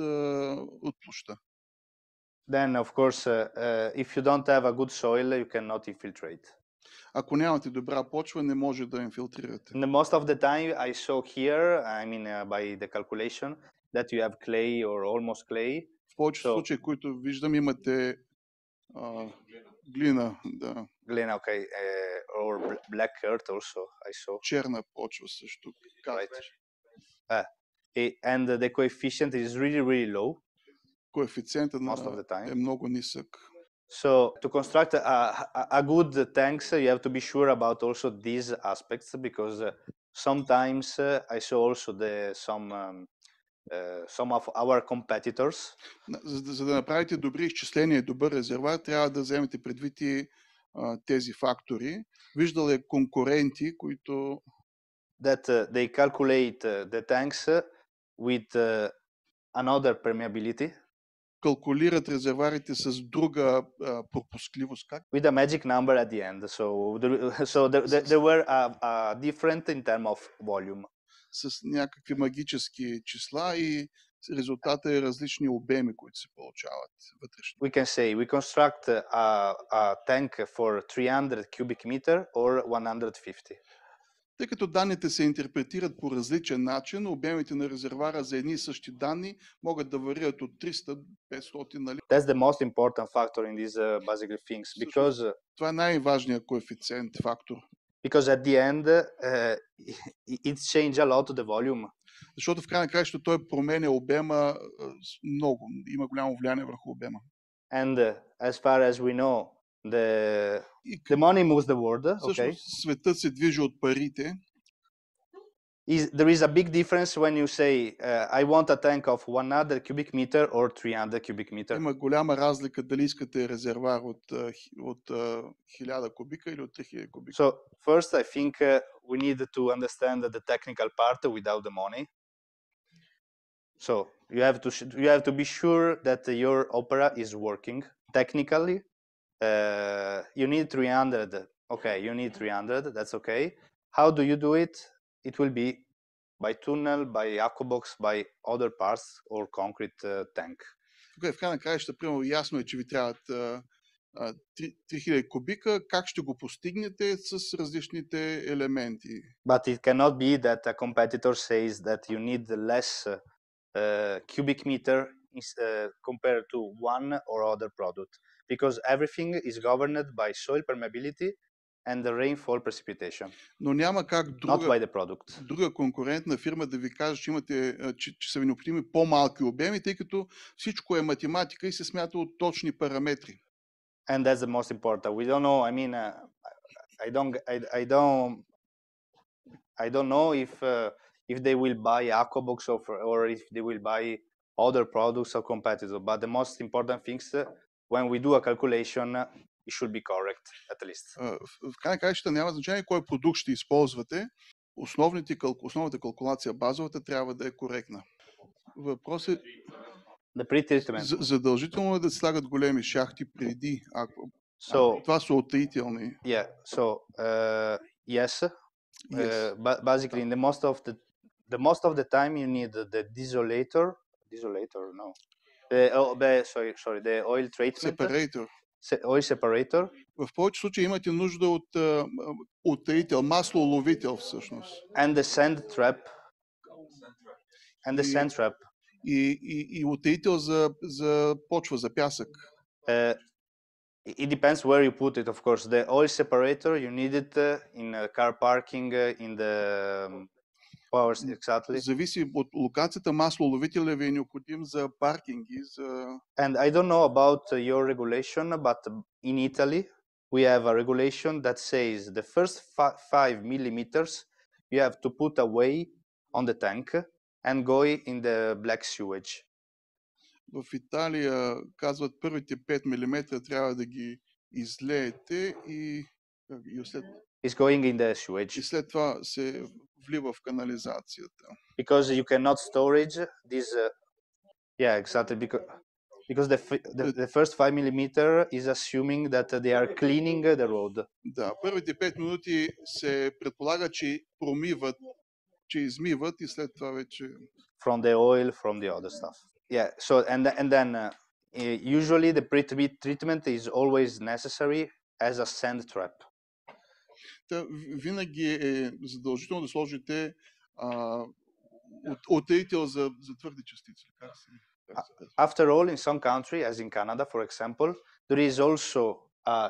площта. Then, of course, if you don't have a good soil, you cannot infiltrate. Ако нямате добра почва, не може да инфилтрирате. And most of the time, I saw here, I mean, by the calculation, that you have clay or almost clay. В повечето случаи, които виждам, имате глина, да. Glina, okay, or black earth also, I saw. Черна почва също. Right. And the coefficient is really, really low. Коефициентът е много нисък. So to construct a good tanks, you have to be sure about also these aspects, because sometimes I saw also some of our competitors. За да направите добри изчисления и добър резервоар, трябва да вземете предвид и тези фактори. Виждал е конкуренти, които that they calculate the tanks with another permeability. Калкулират резервоарите с друга пропускливост. Как? With a magic number at the end. So there were different in terms of volume. С някакви магически числа и резултата е различни обеми, които се получават вътрешно. We can say we construct a tank for 300 cubic meter or 150. Тъй като данните се интерпретират по различен начин, обемите на резервоара за едни и същи данни могат да варират от 300 до 500, нали? That's the most important factor in these basic things, because това е най-важният коефициент фактор. Because at the end it changes a lot the volume. Защото в край на краищата той променя обема много, има голямо влияние върху обема. And as far as we know, the money moves the world. Okay. Светът се движи от парите. There is a big difference when you say I want a tank of 100 cubic meter or 300 cubic meter. Има голяма разлика дали искате резервоар от 1000 кубика или от 3000 кубика. So first I think we need to understand the technical part without the money. So you have to be sure that your opera is working technically. You need 300. Okay, you need 300. That's okay. How do you do it? It will be by tunnel, by AQUABOX, by other parts or concrete tank. Okay, в край на краищата, примерно, ясно е, че ви трябват 3000 кубика. Как ще го постигнете с различните елементи? But it cannot be that a competitor says that you need less cubic meter compared to one or other product, because everything is governed by soil permeability and the rainfall precipitation. Но няма как not by the product. Друга конкурентна фирма да ви каже, че са ви необходими по-малки обеми, тъй като всичко е математика и се смята от точни параметри. And that's the most important. We don't know. I mean, I don't know if they will buy AQUABOX or if they will buy other products or competitors. But the most important things when we do a calculation, it should be correct at least. В край на краищата няма значение кой продукт ще използвате. Основната калкулация, базовата, трябва да е коректна. Въпрос е задължително е да се слагат големи шахти преди това са утаителни. Yeah, so yes. Basically, in the most of the time you need the desolator, no. The oil treatment. Separator. Oil separator. В повече случаи имате нужда от утаител, маслоуловител всъщност. And the sand trap. And the sand trap. И утаител за почва, за пясък. It depends where you put it, of course. The oil separator, you need it in car parking, in the powers, exactly. Зависи от локацията. Маслоуловителя ви е необходим за паркинги, And I don't know about your regulation, but in Italy, we have a regulation that says the first 5 millimeters you have to put away on the tank and go in the black sewage. В Италия казват първите 5 мм трябва да ги излеете и след... It's going in the sewage. И след това се влива в канализацията. Because you cannot storage this. Yeah, exactly. Because the first 5 millimeter is assuming that they are cleaning the road. Да, първите 5 минути се предполага, че промиват, че измиват и след това вече... From the oil, from the other stuff. Yeah. So and then usually the pre-treatment is always necessary as a sand trap. Винаги е задължително да сложите утаител за твърди частици. After all, in some country, as in Canada, for example, there is also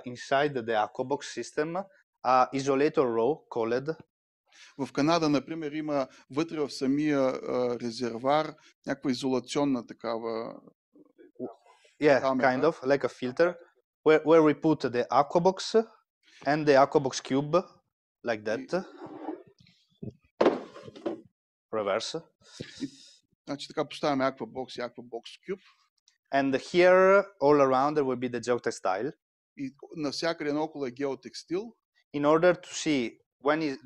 inside the AQUABOX system isolator row called. В Канада, например, има вътре в самия резервуар някаква изолационна такава kind of like a filter where we put the AQUABOX and the AQUABOX cube like that. Reverse. Значи така поставяме AQUABOX и AQUABOX cube. And here all around there will be the geotextile. И навсякъде наоколо е геотекстил. In order to see when is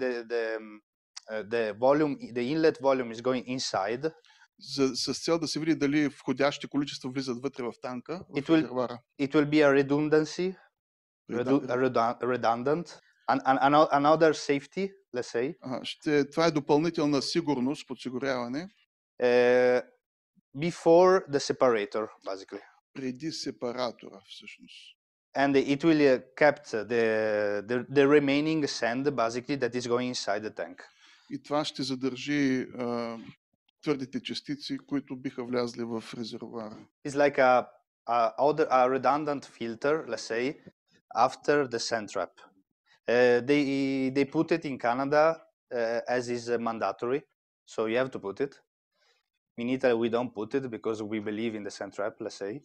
the volume, the inlet volume is going inside. С цел да се види дали входящите количества влизат вътре в танка, в резервуара. It will be a redundancy, redundant, another safety, let's say. Това е допълнителна сигурност, подсигуряване. Before the separator, basically. Преди сепаратора, всъщност. And it will kept the remaining sand, basically, that is going inside the tank. И това ще задържи твърдите частици, които биха влязли в резервуара. It's like a redundant filter, let's say, after the sand trap. They put it in Canada as is mandatory, so you have to put it. In Italy, we don't put it because we believe in the sand trap, let's say.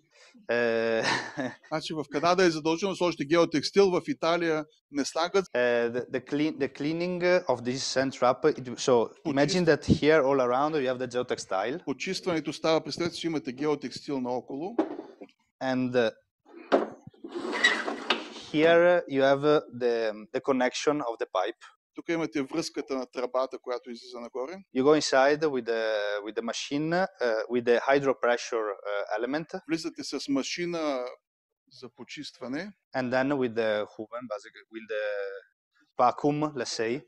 Значи в Канада е задължено да сложите геотекстил, в Италия не слагат. The cleaning of this sand trap, so imagine that here all around you have the geotextile. Почистването става, представете, че имате геотекстил наоколо. And here you have the connection of the pipe. Тук имате връзката на тръбата, която излиза нагоре. You go inside with the machine, with the hydro pressure element. Влизате с машина за почистване. And then with the oven, basically with the vacuum, let's say,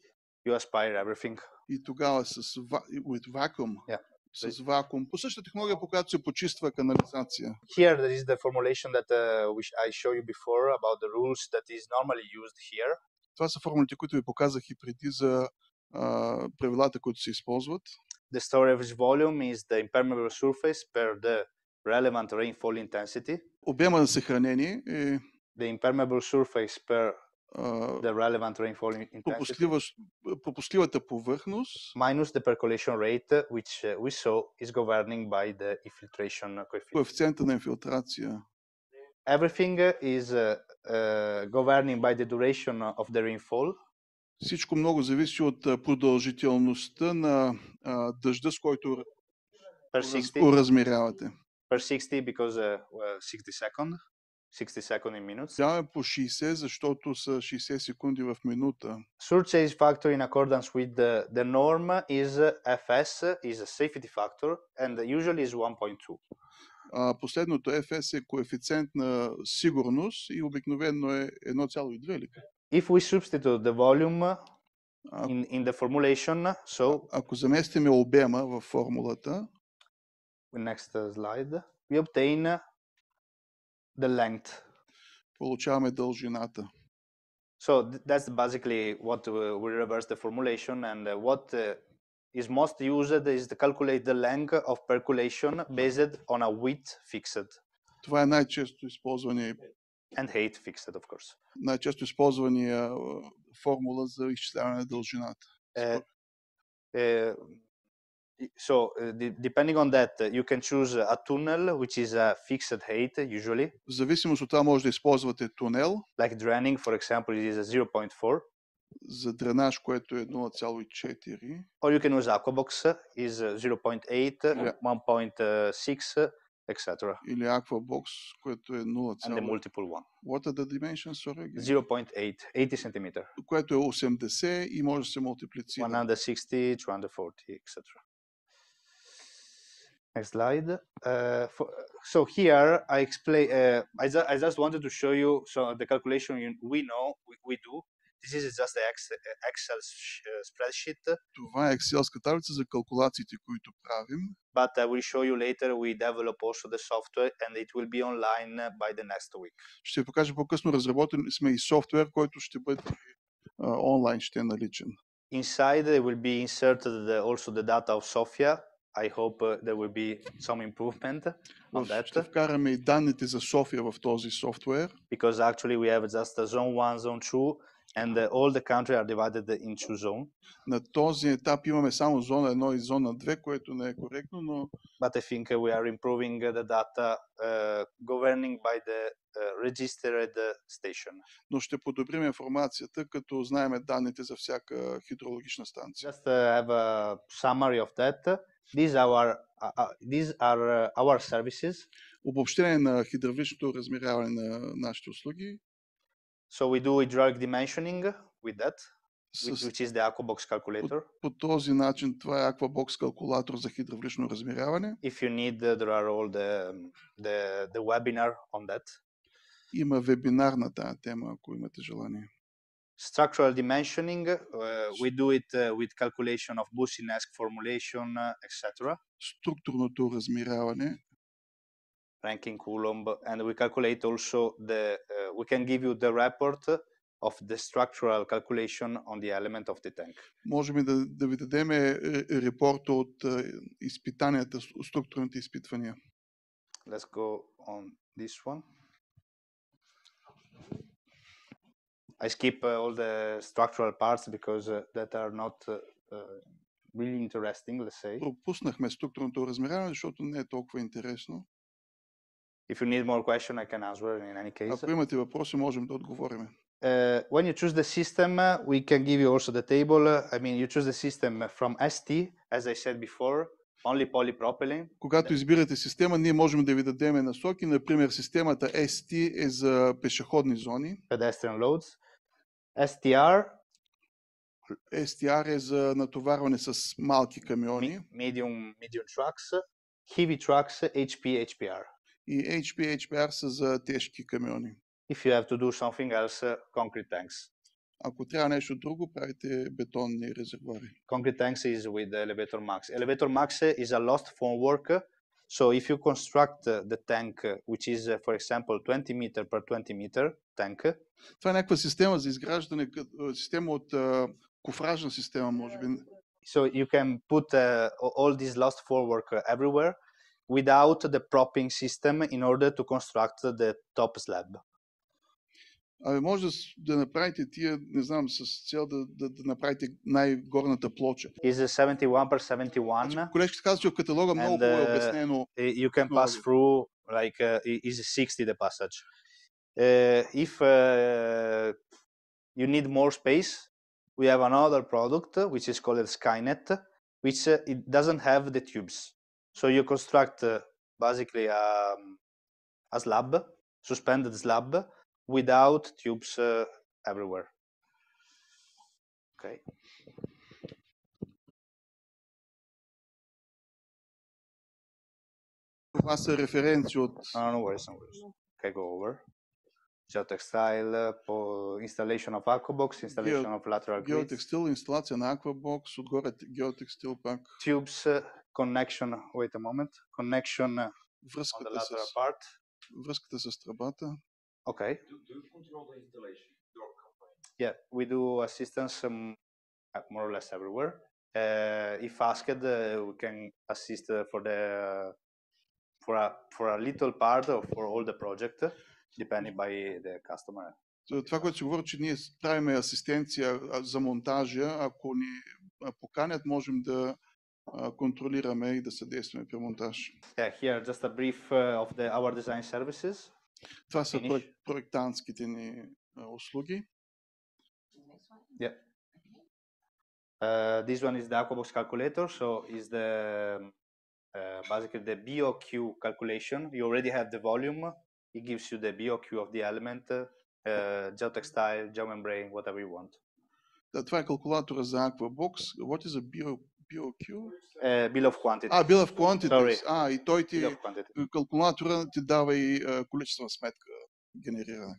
you aspire everything. И тогава с vacuum. Yeah. С вакуум. По същата технология, по която се почиства канализация. Here there is the formulation that I showed you before about the rules that is normally used here. Това са формулите, които ви показах и преди за правилата, които се използват. The storage volume is the impermeable surface per the relevant rainfall intensity. Обема на съхранение е the impermeable surface per the relevant rainfall intensity. Попускливата повърхност minus the percolation rate, which we saw is governing by the infiltration coefficient. Коефициента на инфилтрация. Everything is governing by the duration of the rainfall. Всичко много зависи от продължителността на дъжда, с който размерявате. Per 60 because 60 seconds in minutes. Даваме по 60, защото са 60 секунди в минута. Surcharge factor in accordance with the norm is FS, is a safety factor, and usually is 1.2. Последното FS е коефициент на сигурност и обикновено е 1,2 или? If we substitute the volume in the formulation, so ако заместиме обема във формулата, next slide, we obtain the length. Получаваме дължината. So that's basically what we reverse the formulation, and what is most used is to calculate the length of percolation based on a width fixed. Това е най-често използвания and height fixed, of course. Най-често използвания формула за изчисляване на дължината. Depending on that, you can choose a tunnel, which is a fixed height usually. В зависимост от това може да използвате тунел. Like draining, for example, it is a 0.4. За дренаж, което е 0,4. Or you can use AQUABOX, is 0.8, 1.6, etc. Или AQUABOX, което е 0, and the multiple one. What are the dimensions? Sorry, 0.8, 80 centimeter. Което е 80 и може да се мултиплицира. 160, 240, etc. Next slide. So here I explain. I just wanted to show you the calculation we know we do. This is just the Excel spreadsheet. Това е Excelска таблица за калкулациите, които правим. But I will show you later. We develop also the software, and it will be online by the next week. Ще покажа по-късно. Разработили сме и софтуер, който ще бъде онлайн, ще е наличен. Inside there will be inserted also the data of Sofia. I hope there will be some improvement on that. Ще вкараме и данните за София в този софтуер. Because actually we have just a zone 1, zone 2, and all the country are divided into zone. На този етап имаме само зона 1 и зона 2, което не е коректно, но But I think we are improving the data governing by the registered station. Но ще подобрим информацията, като знаем данните за всяка хидрологична станция. Just have a summary of that. These are our services. Обобщение на хидравличното размеряване на нашите услуги. So we do hydraulic dimensioning with that, which is the AQUABOX calculator. По този начин това е AQUABOX калкулатор за хидравлично размеряване. If you need, there are all the webinar on that. Има вебинар на тази тема, ако имате желание. Structural dimensioning, we do it with calculation of Boussinesq formulation, etc. Структурното размеряване. Ranking Coulomb, and we calculate also we can give you the report of the structural calculation on the element of the tank. Можем да ви дадем репорта от изпитанията, структурните изпитвания. Let's go on this one. I skip all the structural parts because that are not really interesting, let's say. Пропуснахме структурното размеряване, защото не е толкова интересно. If you need more question, I can answer in any case. Ако имате въпроси, можем да отговорим. When you choose the system, we can give you also the table. I mean, you choose the system from ST, as I said before, only polypropylene. Когато избирате система, ние можем да ви дадем насоки. Например, системата ST е за пешеходни зони. Pedestrian loads. STR е за натоварване с малки камиони. Medium trucks. Heavy trucks, HP, HPR. И HP, HPR са за тежки камиони. If you have to do something else, concrete tanks. Ако трябва нещо друго, правите бетонни резервуари. Concrete tanks is with the Elevator Max. Elevator Max is a lost formwork. So if you construct the tank, which is, for example, 20 meter per 20 meter tank. Това е някаква система за изграждане, система от кофражна система, може би. So you can put all this lost formwork everywhere without the propping system in order to construct the top slab. Може да направите тия, не знам, с цел да направите най-горната плоча. Is 71 per 71. Колежката каза, че в каталога много е обяснено. You can pass through, like, is 60 the passage. If you need more space, we have another product which is called Skynet, which it doesn't have the tubes. So you construct basically a slab, suspended slab, without tubes everywhere. Okay. Това са референции от... No worries. Okay, go over. Geotextile, installation of AQUABOX, installation of lateral grids. Geotextile, инсталация на AQUABOX, отгоре Geotextile пак. Tubes, connection, wait a moment, connection on the lateral part. Връзката с тръбата. Okay. Do you control the installation, your company? Yeah, we do assistance more or less everywhere. If asked, we can assist for a little part or for all the project. depending by the customer. Това, което си говоря, че ние правим асистенция за монтажа, ако ни поканят, можем да контролираме и да съдействаме при монтаж. Yeah, here just a brief of our design services. Това са проектантските ни услуги. Yeah. This one is the AQUABOX calculator, so is the basically the BOQ calculation. You already have the volume. It gives you the BOQ of the element, geotextile, geomembrane, whatever you want. Това е калкулатора за AQUABOX. What is a BOQ? Bill of quantities. Bill of quantities. Sorry. И той ти, калкулатора ти дава и количествена сметка генерирана.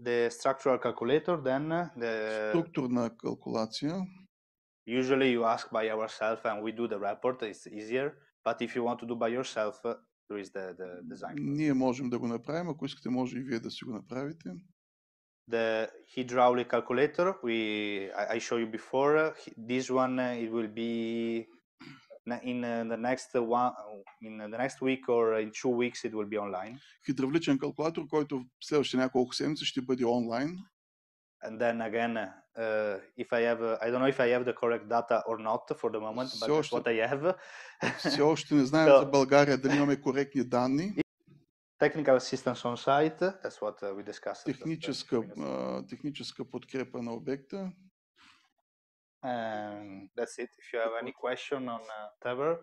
The structural calculator, then the Структурна калкулация. usually you ask by ourselves and we do the report. It's easier. But if you want to do by yourself, there is the design. Ние можем да го направим, ако искате, може и вие да си го направите. The hydraulic calculator, I showed you before. This one it will be in the next week or in 2 weeks it will be online. Хидравличен калкулатор, който в следващите няколко седмици ще бъде онлайн. And then again, if I don't know if I have the correct data or not for the moment, but that's what I have. Все още не знаем за България дали имаме коректни данни. Technical assistance on site, that's what we discussed. Техническа подкрепа на обекта. And that's it. If you have any question on whatever.